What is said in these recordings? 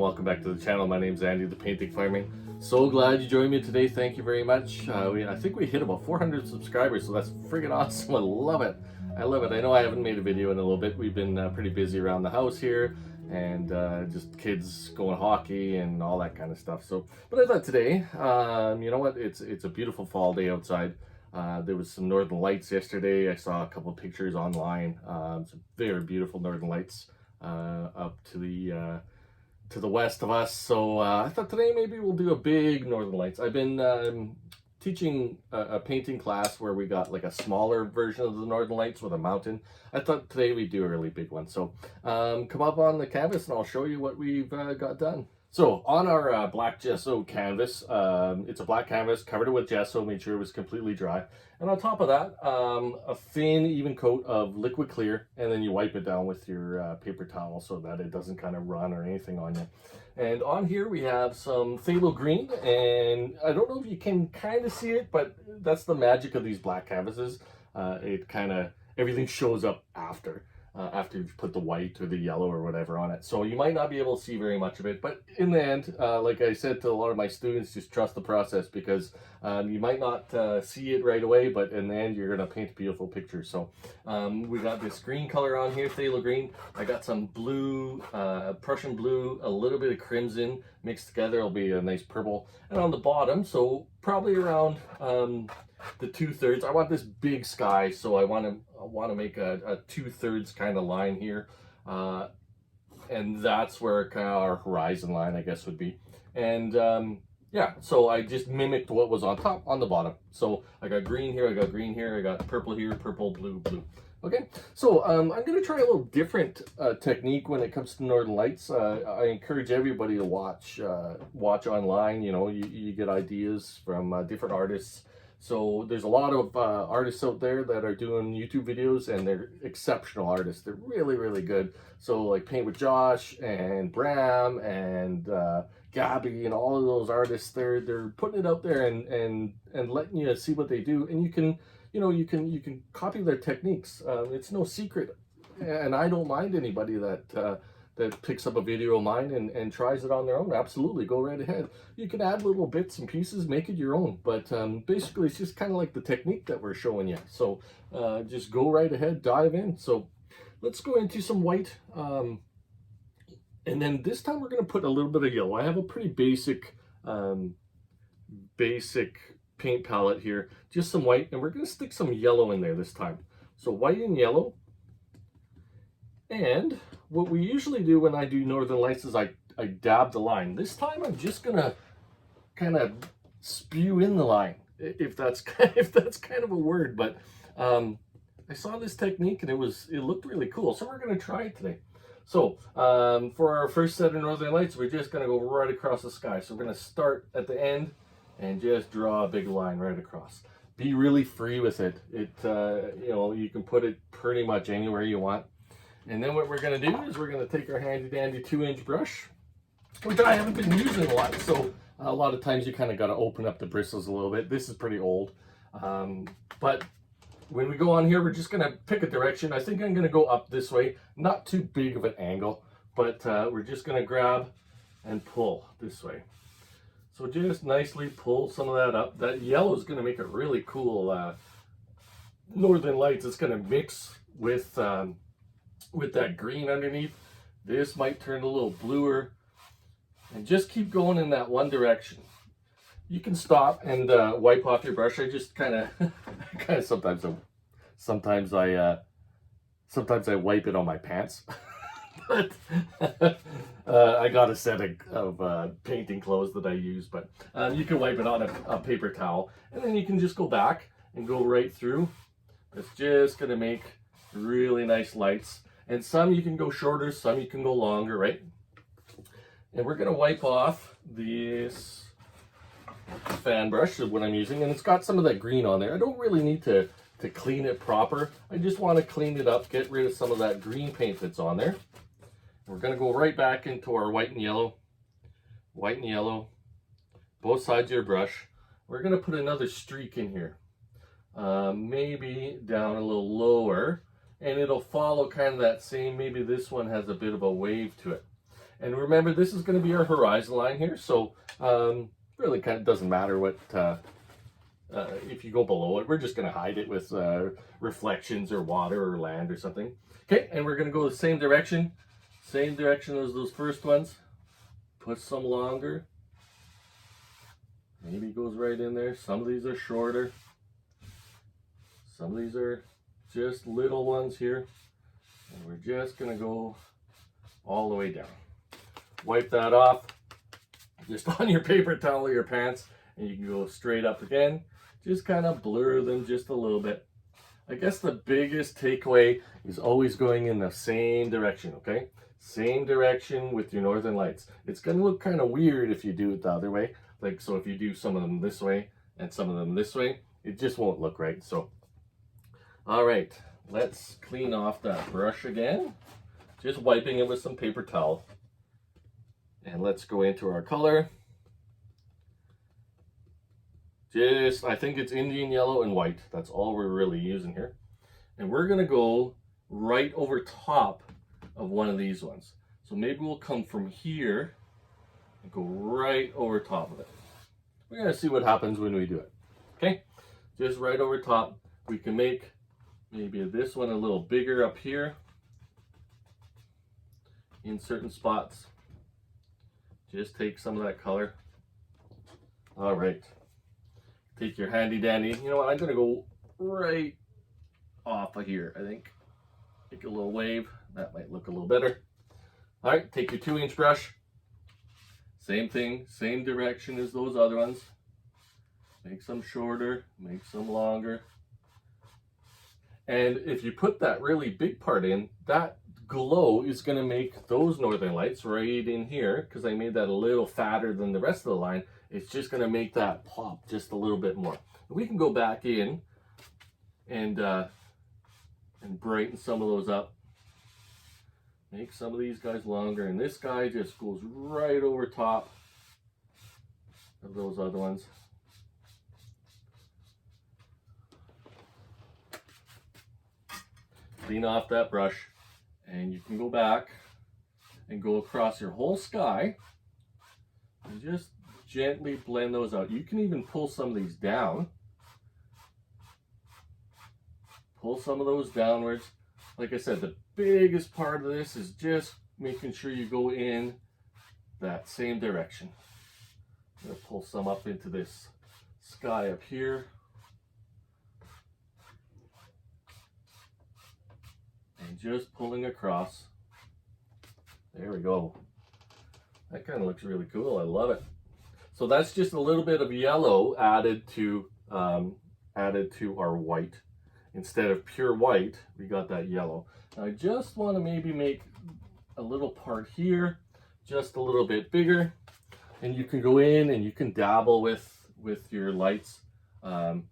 welcome back to the channel. My name's Andy, the Painting Fireman. So glad you joined me today. Thank you very much. I think we hit about 400 subscribers, so that's freaking awesome. I love it. I love it. I know I haven't made a video in a little bit. We've been pretty busy around the house here, and just kids going hockey and all that kind of stuff. So, but I thought today, you know what? It's a beautiful fall day outside. There was some northern lights yesterday. I saw a couple of pictures online. Some very beautiful northern lights up to the west of us. So I thought today maybe we'll do a big northern lights. I've been teaching a painting class where we got like a smaller version of the northern lights with a mountain. I thought today we'd do a really big one. So come up on the canvas and I'll show you what we've got done. So on our black gesso canvas, it's a black canvas, covered it with gesso, made sure it was completely dry. And on top of that, a thin, even coat of liquid clear, and then you wipe it down with your paper towel so that it doesn't kind of run or anything on you. And on here we have some phthalo green, and I don't know if you can kind of see it, but that's the magic of these black canvases. It kind of, everything shows up after you've put the white or the yellow or whatever on it. So you might not be able to see very much of it, but in the end, like I said to a lot of my students, just trust the process, because you might not see it right away, but in the end, you're gonna paint a beautiful picture. So we got this green color on here, phthalo green. I got some blue, Prussian blue, a little bit of crimson mixed together. It'll be a nice purple. And on the bottom, so probably around the 2/3. I want this big sky, so I want to make a 2/3 kind of line here, and that's where kind of our horizon line, I guess, would be. And yeah, so I just mimicked what was on top on the bottom. So I got green here, I got green here, I got purple here, purple, blue, blue. Okay, so I'm going to try a little different technique when it comes to northern lights. I encourage everybody to watch online. You know, you get ideas from different artists. So there's a lot of artists out there that are doing YouTube videos, and they're exceptional artists. They're really, really good. So like Paint with Josh and Bram and Gabby and all of those artists, they're putting it out there and letting you see what they do, and you can, you know, you can copy their techniques. It's no secret, and I don't mind anybody that picks up a video of mine and tries it on their own. Absolutely, go right ahead. You can add little bits and pieces, make it your own. But basically, it's just kind of like the technique that we're showing you. So just go right ahead, dive in. So let's go into some white. And then this time we're going to put a little bit of yellow. I have a pretty basic paint palette here. Just some white, and we're going to stick some yellow in there this time. So white and yellow. And what we usually do when I do northern lights is I dab the line. This time I'm just gonna kind of spew in the line, if that's kind of a word. But I saw this technique and it looked really cool, so we're gonna try it today. So for our first set of northern lights, we're just gonna go right across the sky. So we're gonna start at the end and just draw a big line right across. Be really free with it. You know, you can put it pretty much anywhere you want. And then what we're going to do is we're going to take our handy dandy 2-inch brush, which I haven't been using a lot. So a lot of times you kind of got to open up the bristles a little bit. This is pretty old. But when we go on here, we're just going to pick a direction. I think I'm going to go up this way. Not too big of an angle, but we're just going to grab and pull this way. So just nicely pull some of that up. That yellow is going to make a really cool northern lights. It's going to mix with that green underneath. This might turn a little bluer, and just keep going in that one direction. You can stop and wipe off your brush. I just kind of sometimes I wipe it on my pants. But I got a set of painting clothes that I use, but you can wipe it on a paper towel, and then you can just go back and go right through. It's just gonna make really nice lights. And some you can go shorter, some you can go longer, right? And we're gonna wipe off this fan brush is what I'm using, and it's got some of that green on there. I don't really need to clean it proper. I just want to clean it up, get rid of some of that green paint that's on there. We're gonna go right back into our white and yellow, both sides of your brush. We're gonna put another streak in here, maybe down a little lower, and it'll follow kind of that same, maybe this one has a bit of a wave to it. And remember, this is going to be our horizon line here, so really kind of doesn't matter what if you go below it. We're just going to hide it with reflections or water or land or something. Okay, and we're going to go the same direction as those first ones. Put some longer. Maybe it goes right in there. Some of these are shorter. Some of these are just little ones here. And we're just going to go all the way down. Wipe that off just on your paper towel or your pants, and you can go straight up again. Just kind of blur them just a little bit. I guess the biggest takeaway is always going in the same direction, okay? Same direction with your northern lights. It's going to look kind of weird if you do it the other way. Like, so if you do some of them this way and some of them this way, it just won't look right. So, all right, let's clean off that brush again. Just wiping it with some paper towel. And let's go into our color. I think it's Indian yellow and white. That's all we're really using here. And we're gonna go right over top of one of these ones. So maybe we'll come from here and go right over top of it. We're gonna see what happens when we do it. Okay, just right over top. We can make maybe this one a little bigger up here in certain spots. Just take some of that color. All right. Take your handy dandy. You know what? I'm going to go right off of here, I think. Take a little wave. That might look a little better. All right. Take your 2-inch brush. Same thing. Same direction as those other ones. Make some shorter. Make some longer. And if you put that really big part in, that glow is going to make those northern lights right in here, because I made that a little fatter than the rest of the line. It's just going to make that pop just a little bit more. We can go back in and brighten some of those up. Make some of these guys longer, and this guy just goes right over top of those other ones. Clean off that brush, and you can go back and go across your whole sky and just gently blend those out. You can even pull some of these down. Pull some of those downwards. Like I said, the biggest part of this is just making sure you go in that same direction. I'm going to pull some up into this sky up here. And just pulling across. There we go. That kind of looks really cool. I love it. So that's just a little bit of yellow added to our white. Instead of pure white, we got that yellow. Now I just want to maybe make a little part here just a little bit bigger, and you can go in and you can dabble with your lights. You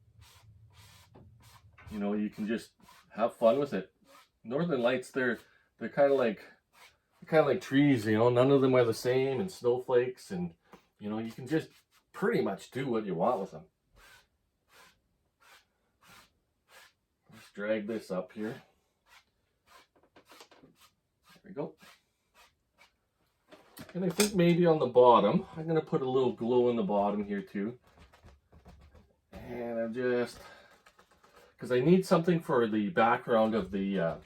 know, you can just have fun with it. Northern lights, they're kind of like trees. You know, none of them are the same, and snowflakes, and you know, you can just pretty much do what you want with them. Let's drag this up here. There we go. And I think maybe on the bottom, I'm going to put a little glow in the bottom here too. And I'm just, because I need something for the background of the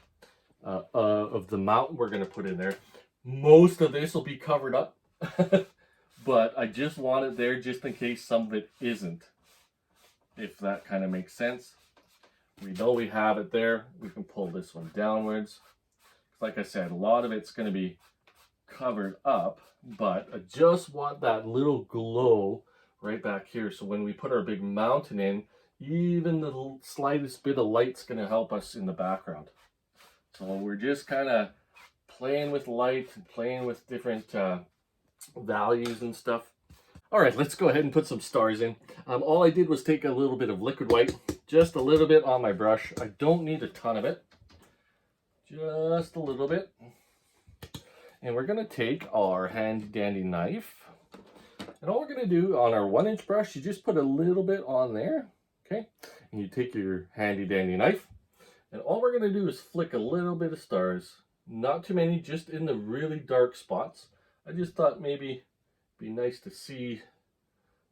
mountain we're going to put in there. Most of this will be covered up. But I just want it there just in case some of it isn't, if that kind of makes sense. We know we have it there. We can pull this one downwards. Like I said, a lot of it's going to be covered up, but I just want that little glow right back here. So when we put our big mountain in, even the slightest bit of light's going to help us in the background. So we're just kind of playing with light and playing with different values and stuff. All right, let's go ahead and put some stars in. All I did was take a little bit of liquid white, just a little bit on my brush. I don't need a ton of it, just a little bit. And we're gonna take our handy dandy knife, and all we're gonna do on our 1-inch brush, you just put a little bit on there, okay? And you take your handy dandy knife, and all we're gonna do is flick a little bit of stars. Not too many, just in the really dark spots. I just thought maybe it'd be nice to see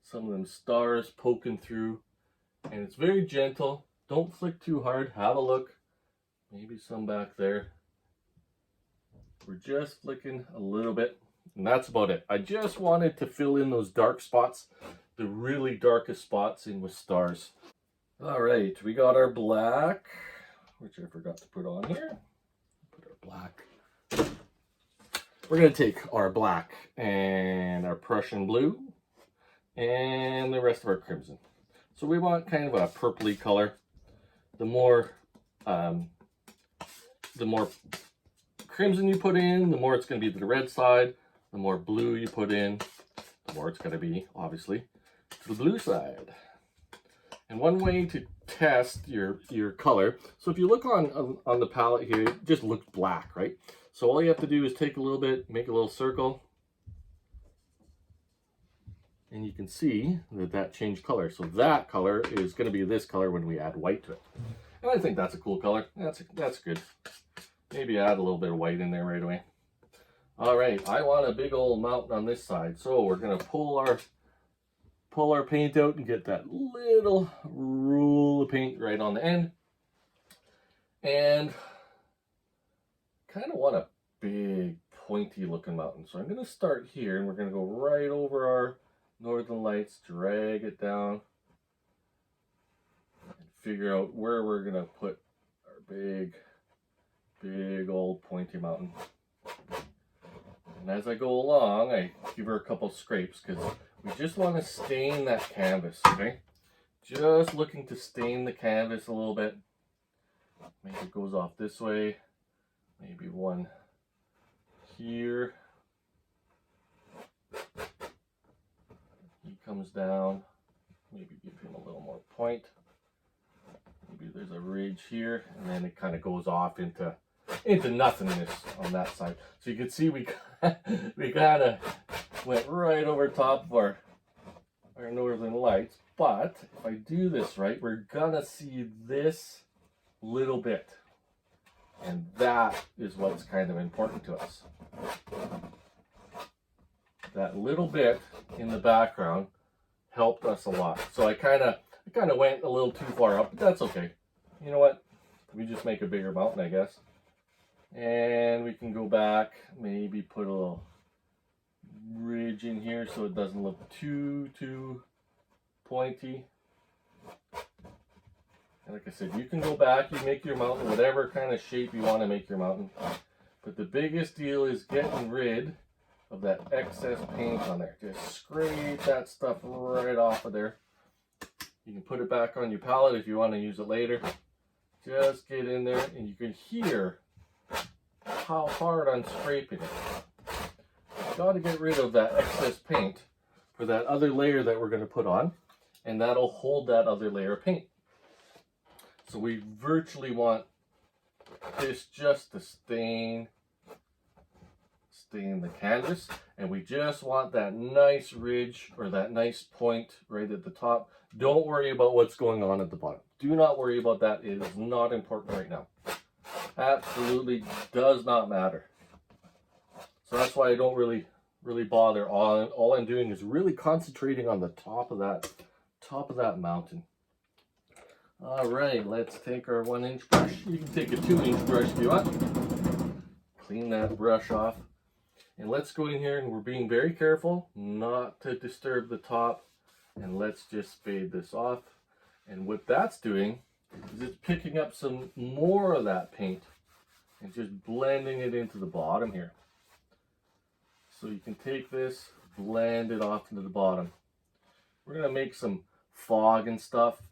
some of them stars poking through. And it's very gentle. Don't flick too hard. Have a look. Maybe some back there. We're just flicking a little bit. And that's about it. I just wanted to fill in those dark spots, the really darkest spots in with stars. All right, we got our black, which I forgot to put on here. Put our black. We're going to take our black and our Prussian blue and the rest of our crimson. So we want kind of a purpley color. The more crimson you put in, the more it's going to be to the red side. The more blue you put in, the more it's going to be, obviously, to the blue side. And one way to test your color, so if you look on the palette here, it just looks black, right? So all you have to do is take a little bit, make a little circle, and you can see that changed color. So that color is going to be this color when we add white to it. And I think that's a cool color. That's good. Maybe add a little bit of white in there right away. All right, I want a big old mountain on this side, so we're going to pull our paint out and get that little roll of paint right on the end. And kind of want a big pointy looking mountain. So I'm going to start here and we're going to go right over our northern lights, drag it down, and figure out where we're going to put our big old pointy mountain. And as I go along, I give her a couple scrapes because we just want to stain that canvas, okay? Just looking to stain the canvas a little bit. Maybe it goes off this way. Maybe one here. He comes down. Maybe give him a little more point. Maybe there's a ridge here, and then it kind of goes off into nothingness on that side. So you can see we kind of went right over top of our northern lights. But if I do this right, we're gonna see this little bit. And that is what's kind of important to us. That little bit in the background helped us a lot. So I kind of went a little too far up, but that's okay. You know what? We just make a bigger mountain, I guess. And we can go back, maybe put a little ridge in here so it doesn't look too pointy. And like I said, you can go back, you make your mountain whatever kind of shape you want to make your mountain. But the biggest deal is getting rid of that excess paint on there. Just scrape that stuff right off of there. You can put it back on your palette if you want to use it later. Just get in there and you can hear how hard I'm scraping it. You've got to get rid of that excess paint for that other layer that we're going to put on, and that'll hold that other layer of paint. So we virtually want this just to stain the canvas, and we just want that nice ridge or that nice point right at the top. Don't worry about what's going on at the bottom. Do not worry about that. It is not important right now. Absolutely does not matter. So that's why I don't really bother. All I'm doing is really concentrating on the top of that mountain. All right, let's take our 1-inch brush. You can take a 2-inch brush if you want. Clean that brush off. And let's go in here, and we're being very careful not to disturb the top. And let's just fade this off. And what that's doing is it's picking up some more of that paint and just blending it into the bottom here. So you can take this, blend it off into the bottom. We're going to make some fog and stuff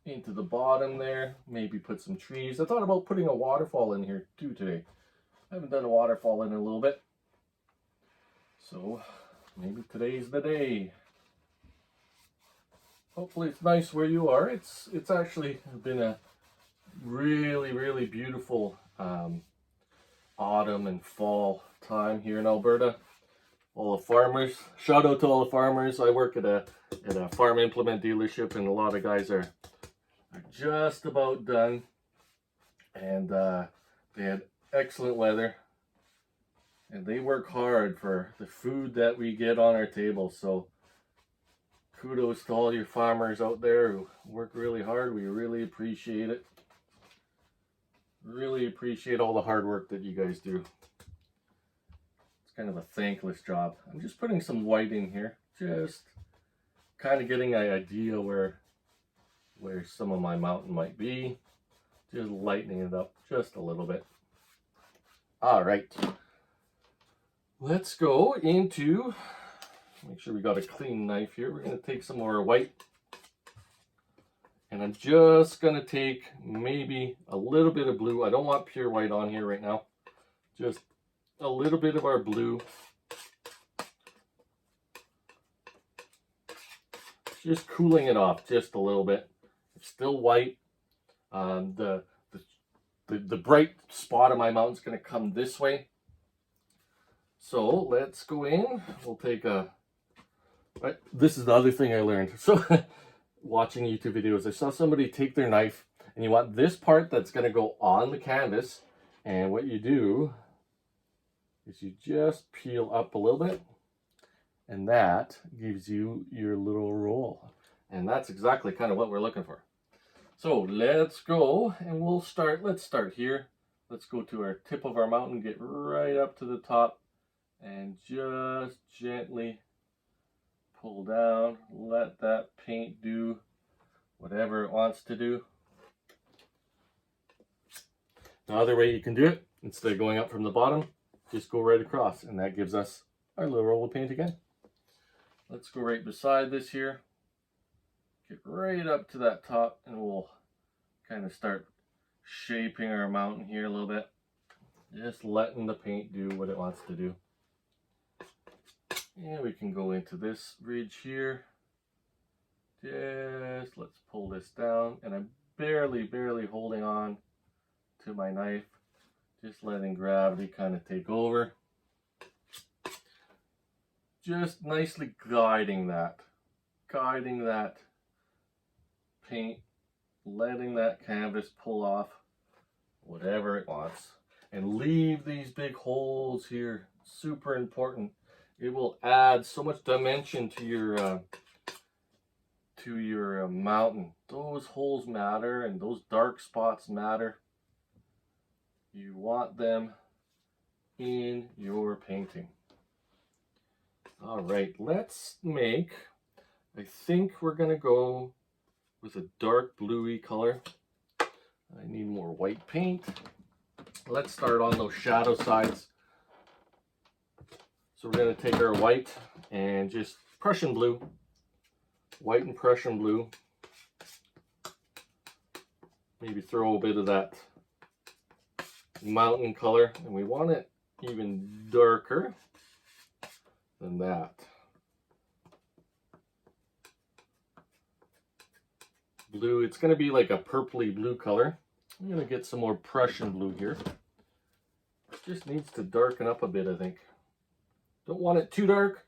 into the bottom there. Maybe put some trees. I thought about putting a waterfall in here too today. I haven't done a waterfall in a little bit. So maybe today's the day. Hopefully it's nice where you are. It's actually been a really beautiful autumn and fall time here in Alberta. All the farmers, shout out to all the farmers. I work at a farm implement dealership, and a lot of guys are just about done, and they had excellent weather. and they work hard for the food that we get on our table. So kudos to all your farmers out there who work really hard. We really appreciate it. Really appreciate all the hard work that you guys do. It's kind of a thankless job. I'm just putting some white in here, just kind of getting an idea where some of my mountain might be. Just lightening it up just a little bit. All right, let's go into, make sure we got a clean knife here. We're going to take some more white, and I'm just going to take maybe a little bit of blue. I don't want pure white on here right now. Just a little bit of our blue. Just cooling it off just a little bit. It's still white. The bright spot of my mountain is going to come this way. So let's go in. We'll take a. Right, this is the other thing I learned. So watching YouTube videos, I saw somebody take their knife, and you want this part that's going to go on the canvas. And what you do is you just peel up a little bit, and that gives you your little roll. And that's exactly kind of what we're looking for. So let's go, and we'll start. Let's start here. Let's go to our tip of our mountain, get right up to the top, and just gently pull down. Let that paint do whatever it wants to do. The other way you can do it, instead of going up from the bottom, just go right across, and that gives us our little roll of paint again. Let's go right beside this here. Get right up to that top, and we'll kind of start shaping our mountain here a little bit. Just letting the paint do what it wants to do. And we can go into this ridge here. Just let's pull this down, and I'm barely holding on to my knife. Just letting gravity kind of take over. Just nicely guiding that paint, letting that canvas pull off whatever it wants, and leave these big holes here. Super important. It will add so much dimension to your mountain. Those holes matter, and those dark spots matter. You want them in your painting. All right, let's make, I think we're gonna go with a dark bluey color. I need more white paint. Let's start on those shadow sides. So we're gonna take our white and just Prussian blue, white and Prussian blue. Maybe throw a bit of that mountain color, and we want it even darker than that. Blue, it's going to be like a purpley blue color. I'm going to get some more Prussian blue here. Just needs to darken up a bit, I think. Don't want it too dark,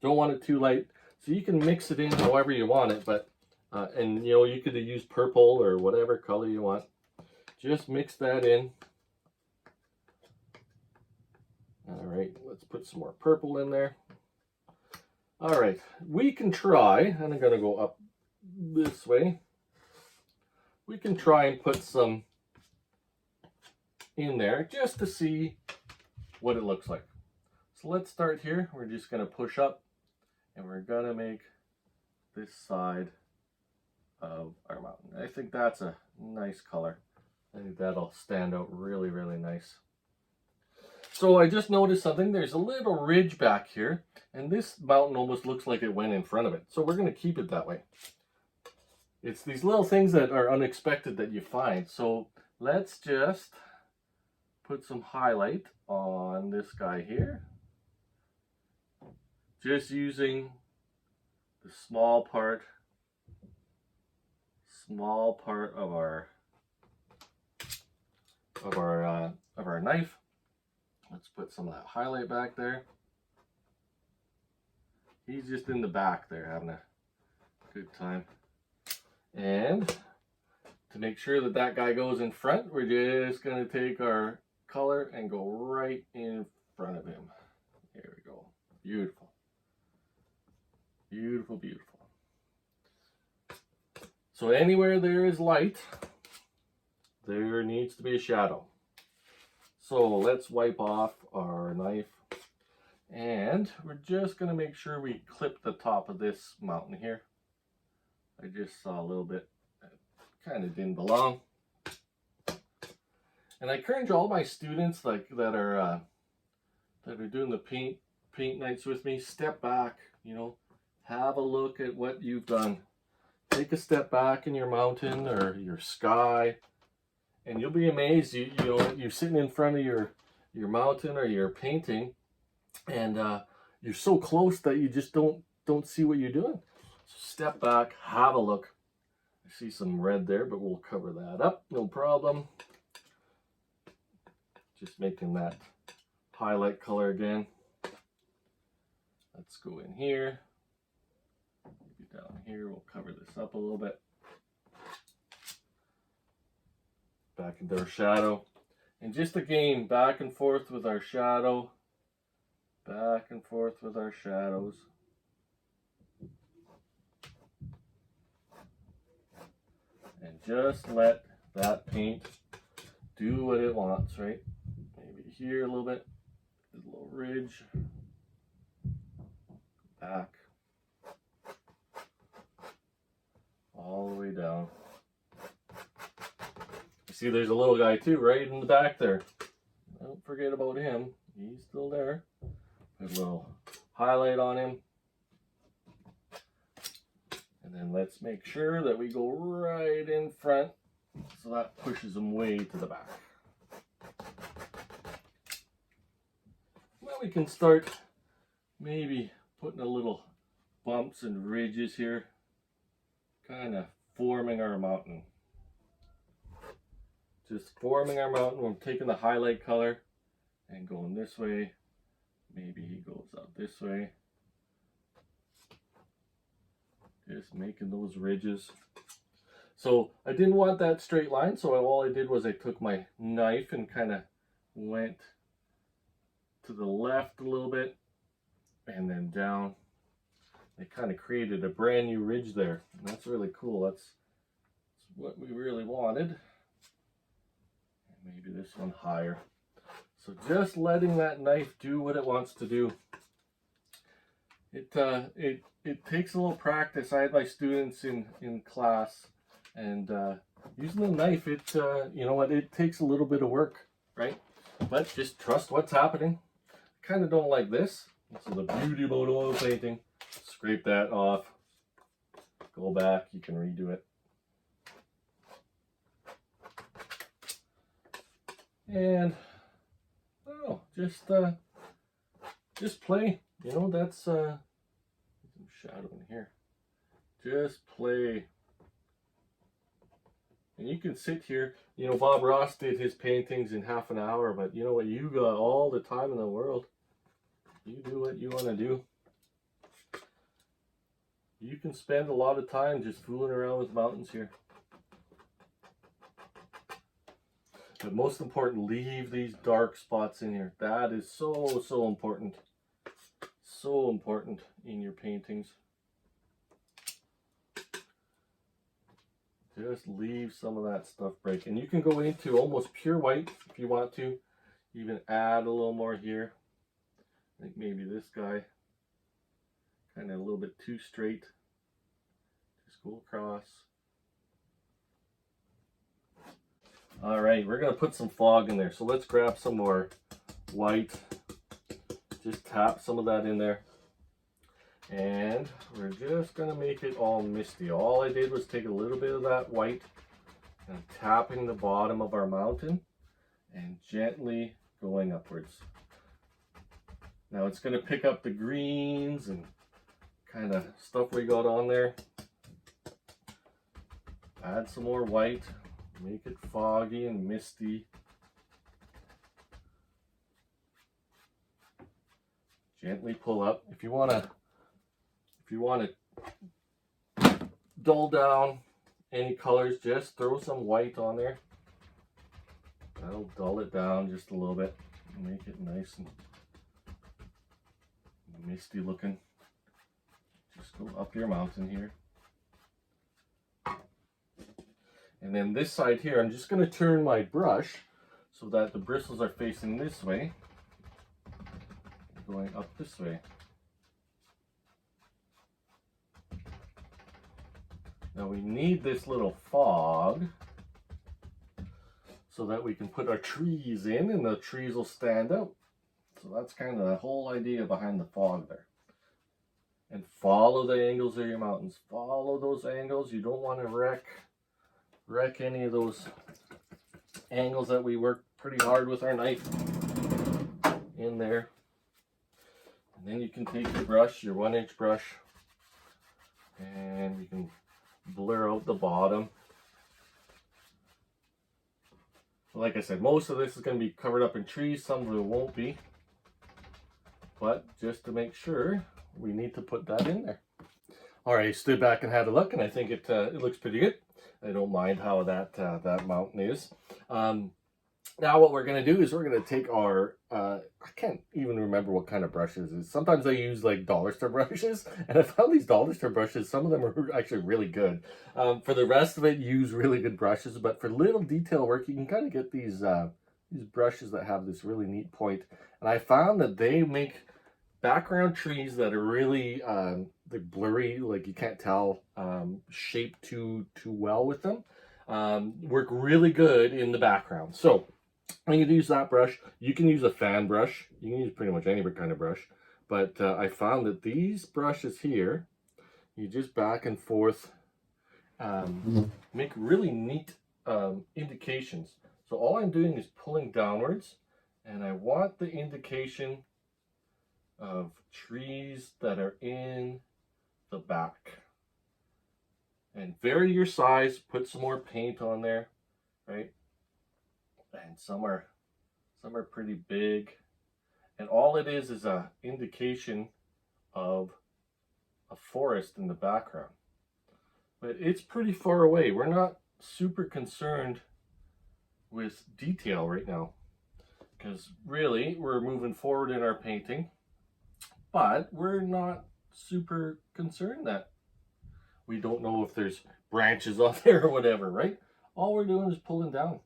don't want it too light. So you can mix it in however you want it, but and you know, you could use purple or whatever color you want. Just mix that in. All right, let's put some more purple in there. All right, we can try, and I'm going to go up this way. We can try and put some in there just to see what it looks like. So let's start here. We're just going to push up, and we're going to make this side of our mountain. I think that's a nice color. I think that'll stand out really, really nice. So I just noticed something. There's a little ridge back here, and this mountain almost looks like it went in front of it. So we're going to keep it that way. It's these little things that are unexpected that you find. So let's just put some highlight on this guy here. Just using the small part of our knife. Let's put some of that highlight back there. He's just in the back there having a good time. And to make sure that that guy goes in front, we're just going to take our color and go right in front of him. There we go. Beautiful. Beautiful, beautiful. So anywhere there is light, there needs to be a shadow. So let's wipe off our knife. And we're just going to make sure we clip the top of this mountain here. I just saw a little bit that kind of didn't belong. And I encourage all my students that are doing the paint nights with me, step back, you know, have a look at what you've done. Take a step back in your mountain or your sky, and you'll be amazed. You know, you're sitting in front of your mountain or your painting, and you're so close that you just don't see what you're doing. So step back, have a look. I see some red there, but we'll cover that up, no problem. Just making that highlight color again. Let's go in here. Maybe down here, we'll cover this up a little bit. Back into our shadow. And just again, back and forth with our shadow. Back and forth with our shadows. And just let that paint do what it wants, right? Maybe here a little bit, a little ridge, back, all the way down. You see there's a little guy too, right in the back there. Don't forget about him, he's still there. Put a little highlight on him. And then let's make sure that we go right in front, so that pushes him way to the back. Now we can start maybe putting a little bumps and ridges here, kind of forming our mountain. Just forming our mountain. We're taking the highlight color and going this way. Maybe he goes up this way. Just making those ridges. So I didn't want that straight line, so all I did was I took my knife and kind of went to the left a little bit and then down. It kind of created a brand new ridge there. And that's really cool. That's what we really wanted. And maybe this one higher. So just letting that knife do what it wants to do. It takes a little practice. I had my students in class, and using the knife, you know what, it takes a little bit of work, right? But just trust what's happening. I kind of don't like this. So the beauty about oil painting, scrape that off, go back, you can redo it. And oh, just play. You know, that's some shadow in here. Just play. And you can sit here. You know, Bob Ross did his paintings in half an hour, but you know what? You got all the time in the world. You do what you want to do. You can spend a lot of time just fooling around with mountains here. But most important, leave these dark spots in here. That is so, so important. So important in your paintings. Just leave some of that stuff break. And you can go into almost pure white if you want to. Even add a little more here. I think maybe this guy, kind of a little bit too straight. Just go across. All right, we're gonna put some fog in there. So let's grab some more white. Just tap some of that in there. And we're just gonna make it all misty. All I did was take a little bit of that white and tapping the bottom of our mountain and gently going upwards. Now it's gonna pick up the greens and kind of stuff we got on there. Add some more white, make it foggy and misty. Gently pull up. If you want to dull down any colors, just throw some white on there. That'll dull it down just a little bit, make it nice and misty looking. Just go up your mountain here. And then this side here, I'm just going to turn my brush so that the bristles are facing this way, going up this way. Now we need this little fog so that we can put our trees in and the trees will stand out. So that's kind of the whole idea behind the fog there. And follow the angles of your mountains. Follow those angles. You don't want to wreck any of those angles that we work pretty hard with our knife in there. And then you can take your brush, your 1-inch brush, and you can blur out the bottom. Like I said, most of this is going to be covered up in trees. Some of it won't be. But just to make sure, we need to put that in there. All right, I stood back and had a look, and I think it looks pretty good. I don't mind how that mountain is. Now what we're going to do is we're going to take our, I can't even remember what kind of brushes it is. Sometimes I use like dollar store brushes, and I found these dollar store brushes, some of them are actually really good. For the rest of it, use really good brushes, but for little detail work, you can kind of get these brushes that have this really neat point. And I found that they make background trees that are really they're blurry, like you can't tell shape too well with them, work really good in the background. So I'm going to use that brush. You can use a fan brush. You can use pretty much any kind of brush. But I found that these brushes here, you just back and forth make really neat indications. So all I'm doing is pulling downwards, and I want the indication of trees that are in the back. And vary your size, put some more paint on there, right? And some are pretty big. And all it is a indication of a forest in the background. But it's pretty far away. We're not super concerned with detail right now, because really we're moving forward in our painting, but we're not super concerned that we don't know if there's branches on there or whatever, right? All we're doing is pulling down,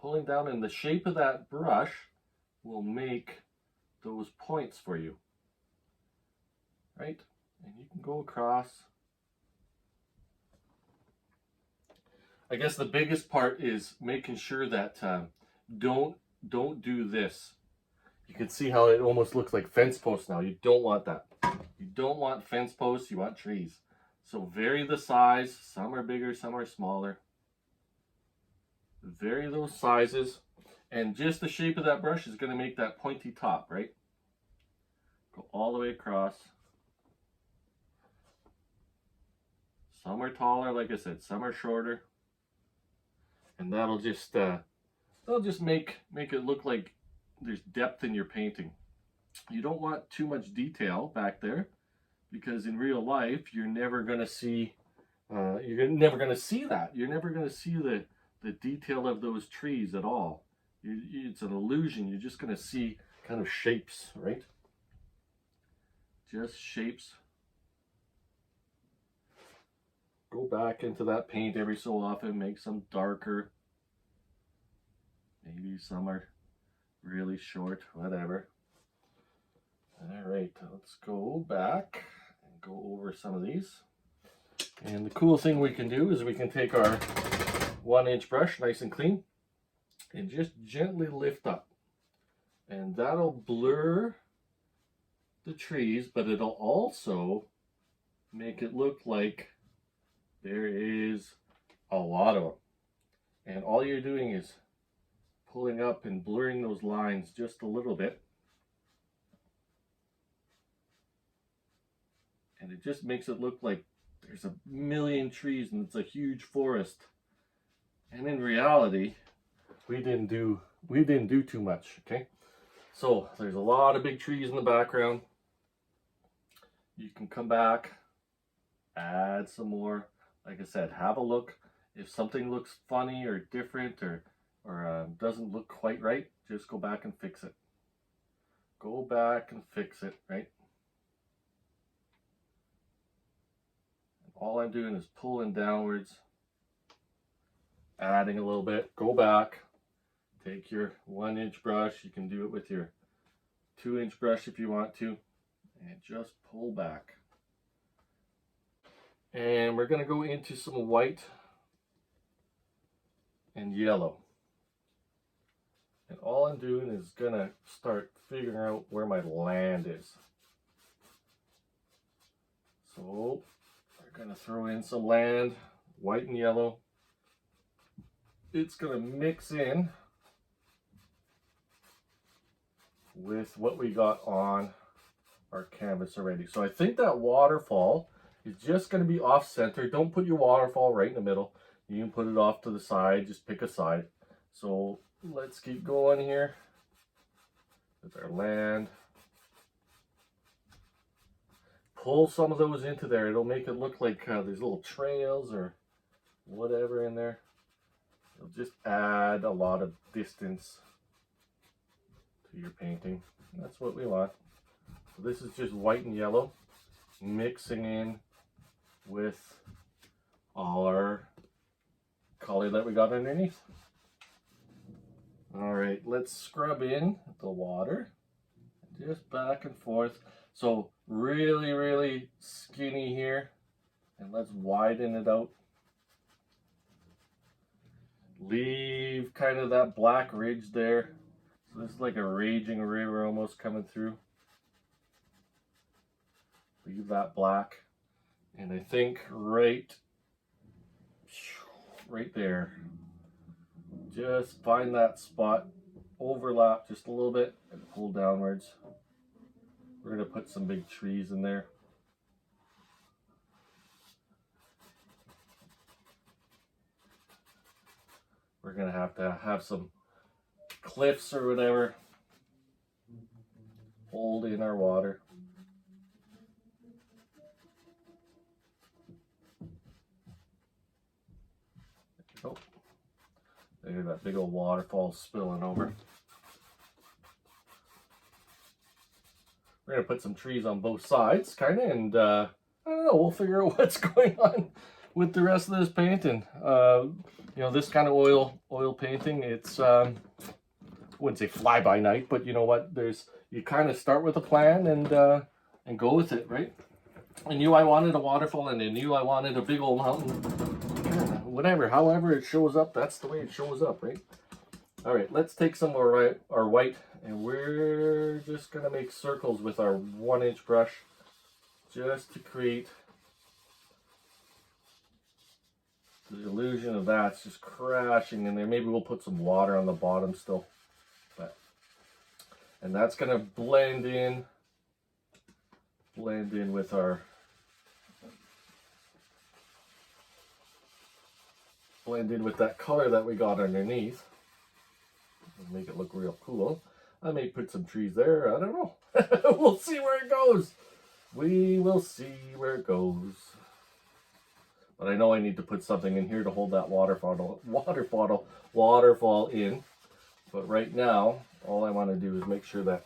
and the shape of that brush will make those points for you, right? And you can go across. I guess the biggest part is making sure that don't do this. You can see how it almost looks like fence posts now. You don't want that. You don't want fence posts, you want trees. So vary the size. Some are bigger, some are smaller. Vary those sizes. And just the shape of that brush is going to make that pointy top, right? Go all the way across. Some are taller, like I said, some are shorter. And that'll just make it look like there's depth in your painting. You don't want too much detail back there, because in real life you're never going to see that. You're never going to see the detail of those trees at all. It's an illusion. You're just going to see kind of shapes, right? Just shapes. Go back into that paint every so often, make some darker. Maybe some are really short, whatever. All right, let's go back and go over some of these. And the cool thing we can do is we can take our 1-inch brush, nice and clean, and just gently lift up. And that'll blur the trees, but it'll also make it look like there is a lot of them. And all you're doing is pulling up and blurring those lines just a little bit. And it just makes it look like there's a million trees and it's a huge forest. And in reality, we didn't do too much, okay? So there's a lot of big trees in the background. You can come back, add some more. Like I said, have a look. If something looks funny or different or doesn't look quite right, just go back and fix it. Go back and fix it, right? All I'm doing is pulling downwards, adding a little bit, go back, take your 1-inch brush, you can do it with your 2-inch brush if you want to, and just pull back. And we're going to go into some white and yellow. And all I'm doing is going to start figuring out where my land is. So we're going to throw in some land, white and yellow. It's going to mix in with what we got on our canvas already. So I think that waterfall is just going to be off center. Don't put your waterfall right in the middle. You can put it off to the side, just pick a side. So let's keep going here with our land. Pull some of those into there. It'll make it look like there's little trails or whatever in there. It'll just add a lot of distance to your painting. That's what we want. So this is just white and yellow mixing in with our color that we got underneath. All right, let's scrub in the water just back and forth. So really, really skinny here, and let's widen it out. Leave kind of that black ridge there. So this is like a raging river almost coming through. Leave that black. And I think right there, just find that spot, overlap just a little bit and pull downwards. We're going to put some big trees in there. We're going to have some cliffs or whatever hold in our water. Oh, there's that big old waterfall spilling over. We're going to put some trees on both sides, kind of, and I don't know, we'll figure out what's going on with the rest of this painting. You know, this kind of oil painting, it's, I wouldn't say fly by night, but you know what, you kind of start with a plan and go with it, right? I knew I wanted a waterfall, and I knew I wanted a big old mountain. Whatever, however it shows up, that's the way it shows up, right? All right, let's take some more our white, and we're just gonna make circles with our 1-inch brush just to create the illusion of that's just crashing in there. Maybe we'll put some water on the bottom still, and that's gonna blend in with our that color that we got underneath. Make it look real cool. I may put some trees there. I don't know. We'll see where it goes. We will see where it goes. But I know I need to put something in here to hold that waterfall in. But right now, all I want to do is make sure that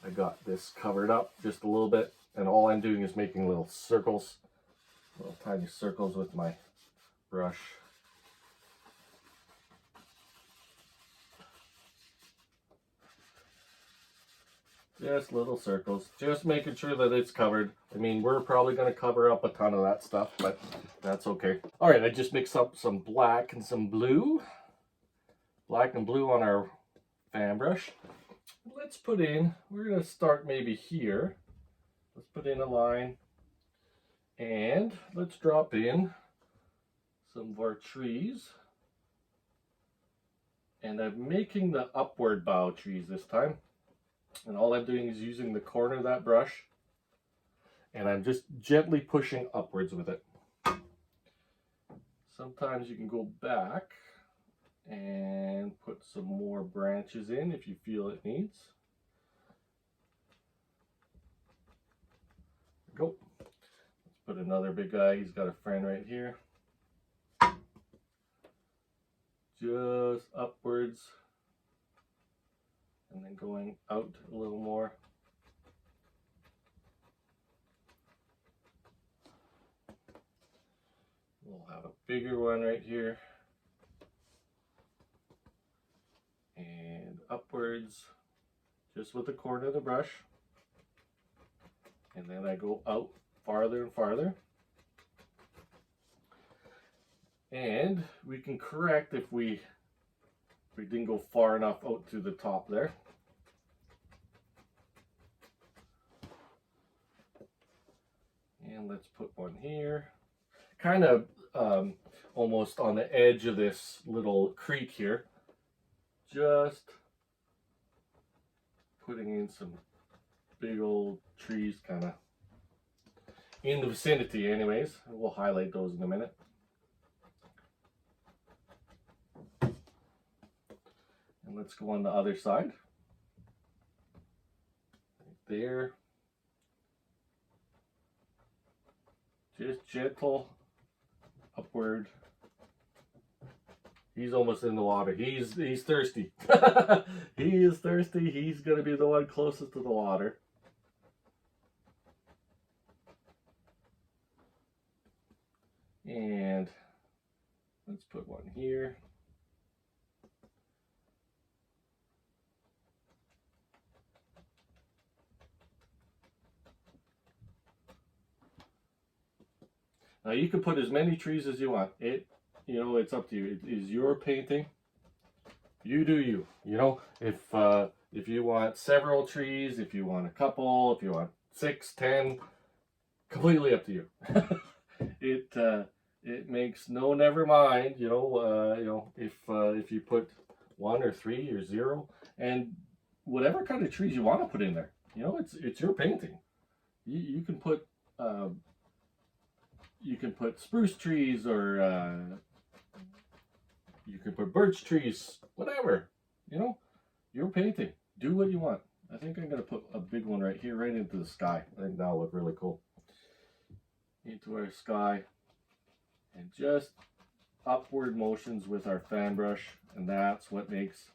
I got this covered up just a little bit. And all I'm doing is making little circles, little tiny circles with my brush. Just little circles, just making sure that it's covered. I mean, we're probably going to cover up a ton of that stuff, but that's okay. All right, I just mixed up some black and some blue. Black and blue on our fan brush. Let's put in, we're going to start maybe here. Let's put in a line. And let's drop in some of our trees. And I'm making the upward bow trees this time. And all I'm doing is using the corner of that brush, and I'm just gently pushing upwards with it. Sometimes you can go back and put some more branches in if you feel it needs. There we go. Let's put another big guy. He's got a friend right here. Just upwards. And then going out a little more. We'll have a bigger one right here. And upwards, just with the corner of the brush. And then I go out farther and farther. And we can correct if we didn't go far enough out to the top there. And let's put one here. Kind of almost on the edge of this little creek here. Just putting in some big old trees kind of in the vicinity anyways. We'll highlight those in a minute. And let's go on the other side. Right there. Just gentle upward. He's almost in the water. He's thirsty. He is thirsty. He's going to be the one closest to the water. And let's put one here. Now you can put as many trees as you want. It's up to you. It is your painting. You do you. You know, if you want several trees, if you want a couple, if you want 6, 10, completely up to you. It makes no never mind. If you put 1 or 3 or 0, and whatever kind of trees you want to put in there. It's your painting. You can put spruce trees, or you can put birch trees, whatever. Your painting. Do what you want. I think I'm going to put a big one right here, right into the sky. I think that'll look really cool. Into our sky. And just upward motions with our fan brush. And that's what makes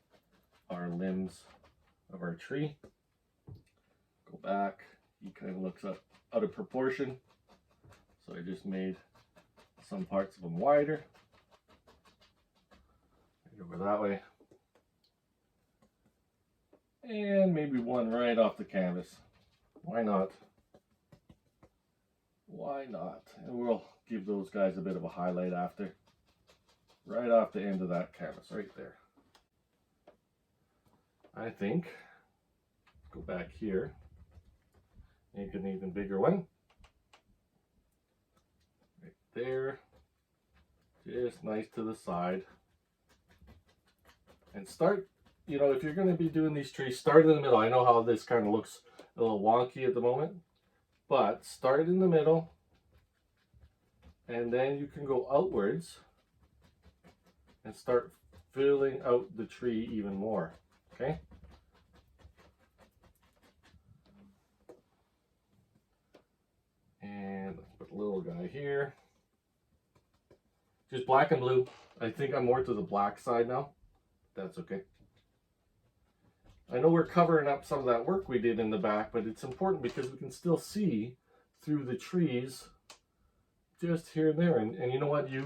our limbs of our tree. Go back. He kind of looks out of proportion. So I just made some parts of them wider. Over that way. And maybe one right off the canvas. Why not? Why not? And we'll give those guys a bit of a highlight after. Right off the end of that canvas, right there. I think, go back here, make an even bigger one. Right there. Just nice to the side. And start, if you're going to be doing these trees, start in the middle. I know how this kind of looks a little wonky at the moment, but start in the middle, and then you can go outwards and start filling out the tree even more, okay? And let's put a little guy here. Just black and blue. I think I'm more to the black side now. That's okay. I know we're covering up some of that work we did in the back, but it's important because we can still see through the trees just here and there. And you know what? You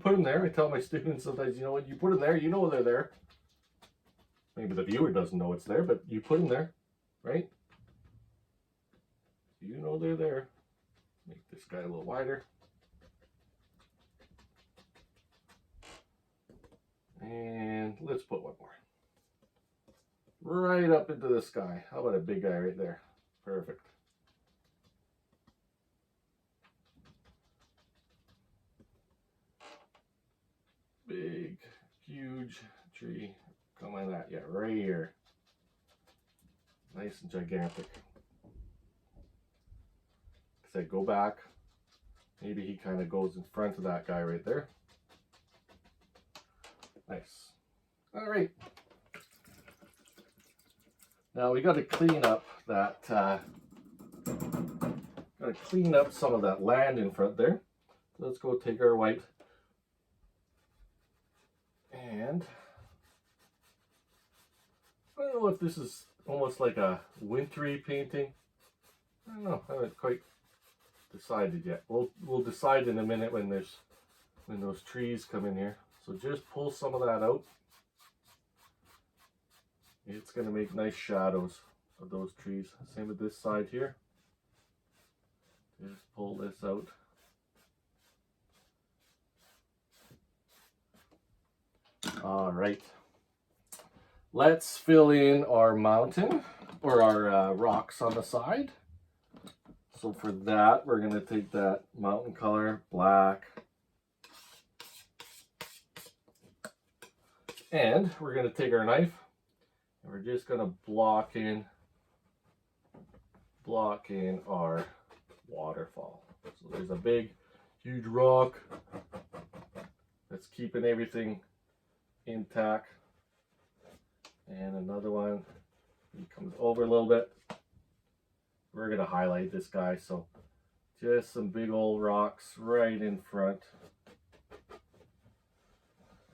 put them there. I tell my students sometimes, you know what? You put them there, you know they're there. Maybe the viewer doesn't know it's there, but you put them there, right? You know they're there. Make this guy a little wider. And let's put one more. Right up into the sky. How about a big guy right there? Perfect. Big, huge tree. Come on that, yeah, right here. Nice and gigantic. Like I said, go back. Maybe he kind of goes in front of that guy right there. Nice. All right. Now we got to clean up that. Got to clean up some of that land in front there. So let's go take our white and I don't know if this is almost like a wintry painting. I don't know. I haven't quite decided yet. We'll decide in a minute when there's when those trees come in here. So just pull some of that out. It's going to make nice shadows of those trees. Same with this side here. Just pull this out. All right. Let's fill in our mountain or our rocks on the side. So for that, we're going to take that mountain color, black. And we're going to take our knife and we're just going to block in our waterfall. So there's a big, huge rock that's keeping everything intact. And another one, he comes over a little bit. We're going to highlight this guy, so just some big old rocks right in front.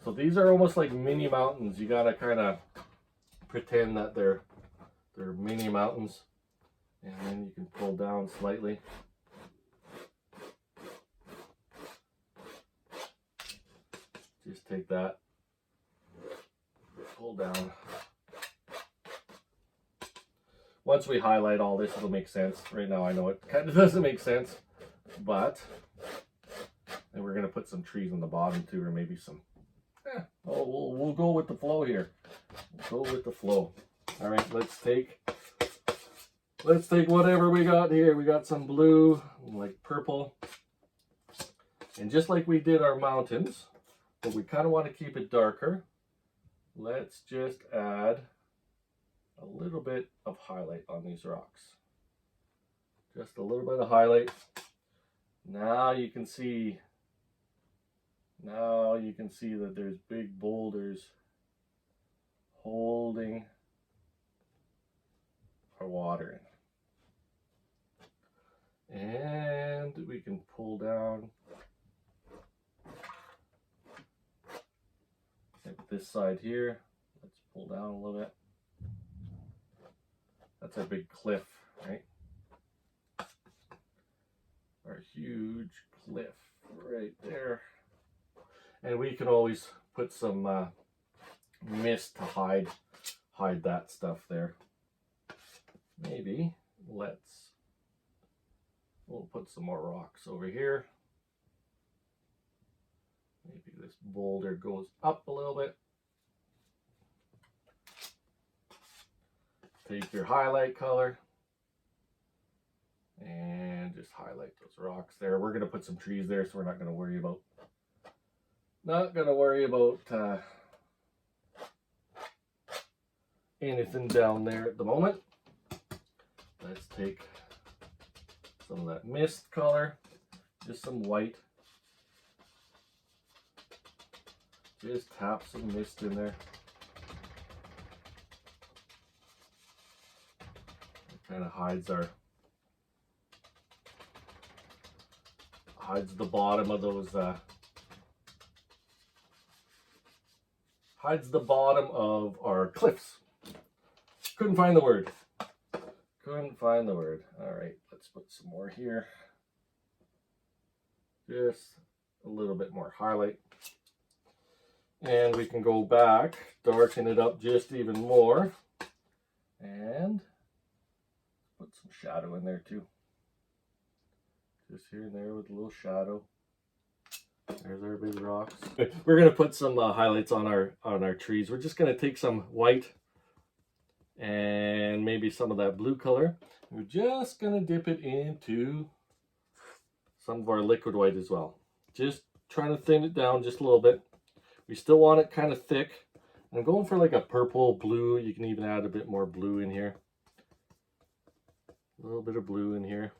So these are almost like mini mountains. You got to kind of pretend that they're mini mountains. And then you can pull down slightly. Just take that, pull down. Once we highlight all this, it'll make sense. Right now I know it kind of doesn't make sense, but and we're going to put some trees on the bottom too, or maybe some, we'll go with the flow here. We'll go with the flow. All right, let's take whatever we got here. We got some blue, like purple. And just like we did our mountains, but we kind of want to keep it darker, let's just add a little bit of highlight on these rocks. Just a little bit of highlight. Now you can see that there's big boulders holding our water in. And we can pull down this side here. Let's pull down a little bit. That's our big cliff, right? Our huge cliff right there. And we can always put some mist to hide that stuff there. Maybe we'll put some more rocks over here. Maybe this boulder goes up a little bit. Take your highlight color and just highlight those rocks there. We're going to put some trees there, so we're not going to worry about anything down there at the moment. Let's take some of that mist color, just some white. Just tap some mist in there. Kind of hides the bottom of those hides the bottom of our cliffs. Couldn't find the word. All right, let's put some more here. Just a little bit more highlight. And we can go back, darken it up just even more, and put some shadow in there too. Just here and there with a little shadow. There's our big rocks. We're gonna put some highlights on our trees. We're just gonna take some white and maybe some of that blue color. We're just gonna dip it into some of our liquid white as well. Just trying to thin it down just a little bit. We still want it kind of thick. I'm going for like a purple blue. You can even add a bit more blue in here. A little bit of blue in here.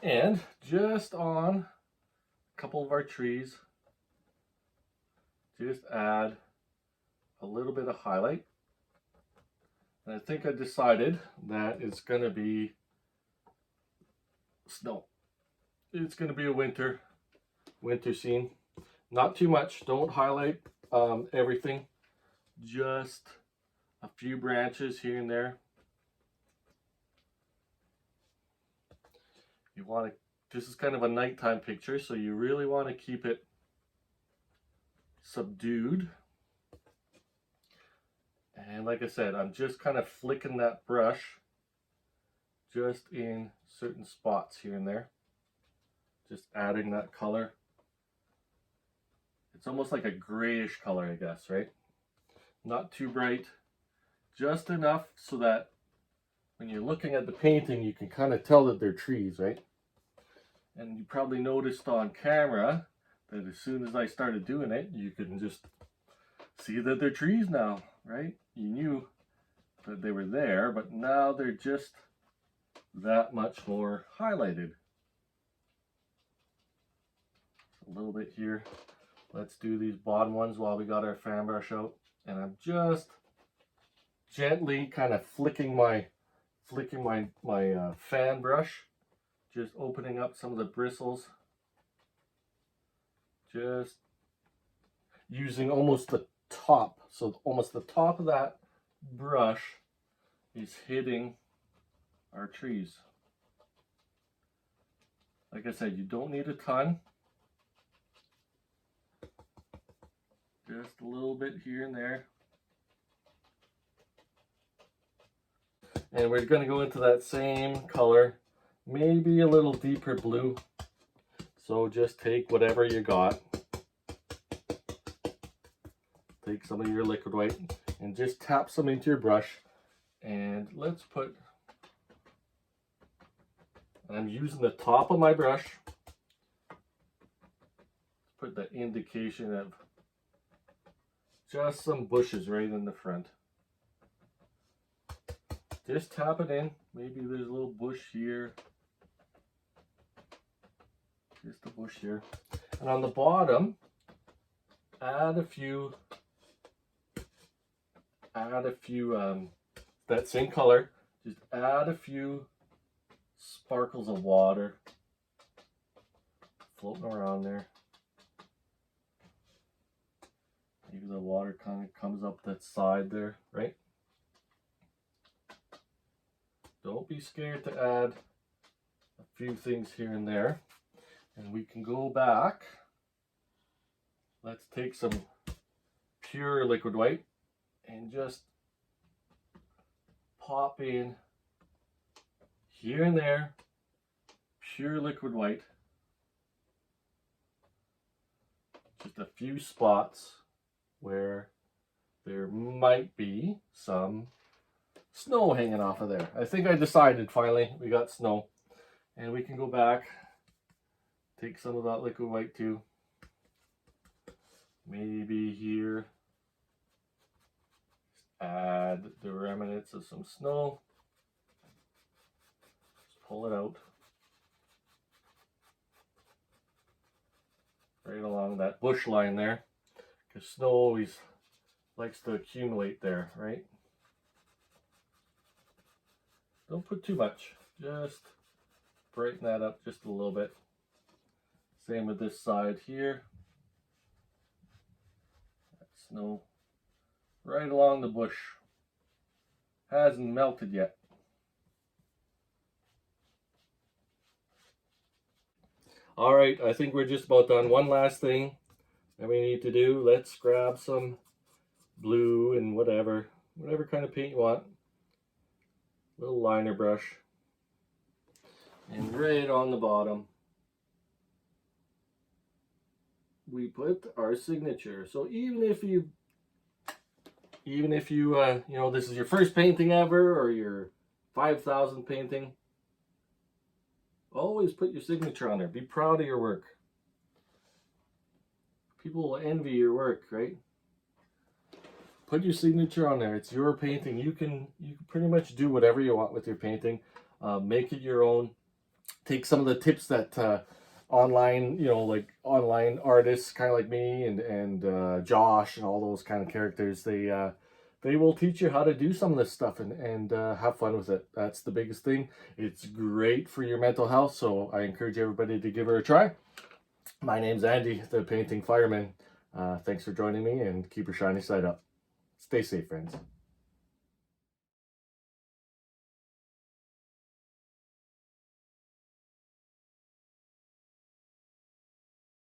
And just on a couple of our trees, just add a little bit of highlight. And I think I decided that it's going to be snow. It's going to be a winter scene. Not too much. Don't highlight everything. Just a few branches here and there. You want to this is kind of a nighttime picture, so you really want to keep it subdued. And like I said, I'm just kind of flicking that brush just in certain spots here and there. Just adding that color. It's almost like a grayish color, I guess, right? Not too bright, just enough so that when you're looking at the painting, you can kind of tell that they're trees, right? And you probably noticed on camera that as soon as I started doing it, you can just see that they're trees now, right? You knew that they were there, but now they're just that much more highlighted. A little bit here. Let's do these bottom ones while we got our fan brush out. And I'm just gently kind of flicking my fan brush, just opening up some of the bristles, just using almost the top, so almost the top of that brush is hitting our trees. Like I said, you don't need a ton, just a little bit here and there. And we're going to go into that same color, maybe a little deeper blue. So just take whatever you got. Take some of your liquid white and just tap some into your brush. And let's put, I'm using the top of my brush. Put the indication of just some bushes right in the front. Just tap it in. Maybe there's a little bush here. Just a bush here. And on the bottom, add a few, that same color, just add a few sparkles of water floating around there. Maybe the water kind of comes up that side there, right? Don't be scared to add a few things here and there. And we can go back. Let's take some pure liquid white and just pop in here and there, pure liquid white. Just a few spots where there might be some snow hanging off of there. I think I decided finally we got snow. And we can go back, take some of that liquid white too. Maybe here, just add the remnants of some snow. Just pull it out. Right along that bush line there. Because snow always likes to accumulate there, right? Don't put too much, just brighten that up just a little bit. Same with this side here. That snow right along the bush. Hasn't melted yet. All right, I think we're just about done. One last thing that we need to do. Let's grab some blue and whatever kind of paint you want. Little liner brush, and right on the bottom we put our signature. So even if you you know, this is your first painting ever or your 5,000th painting, always put your signature on there. Be proud of your work. People will envy your work, right? Put your signature on there. It's your painting. You can pretty much do whatever you want with your painting. Make it your own. Take some of the tips that online, you know, like online artists, kind of like me and Josh and all those kind of characters. They will teach you how to do some of this stuff and have fun with it. That's the biggest thing. It's great for your mental health. So I encourage everybody to give it a try. My name's Andy, the Painting Fireman. Thanks for joining me, and keep your shiny side up. Stay safe, friends.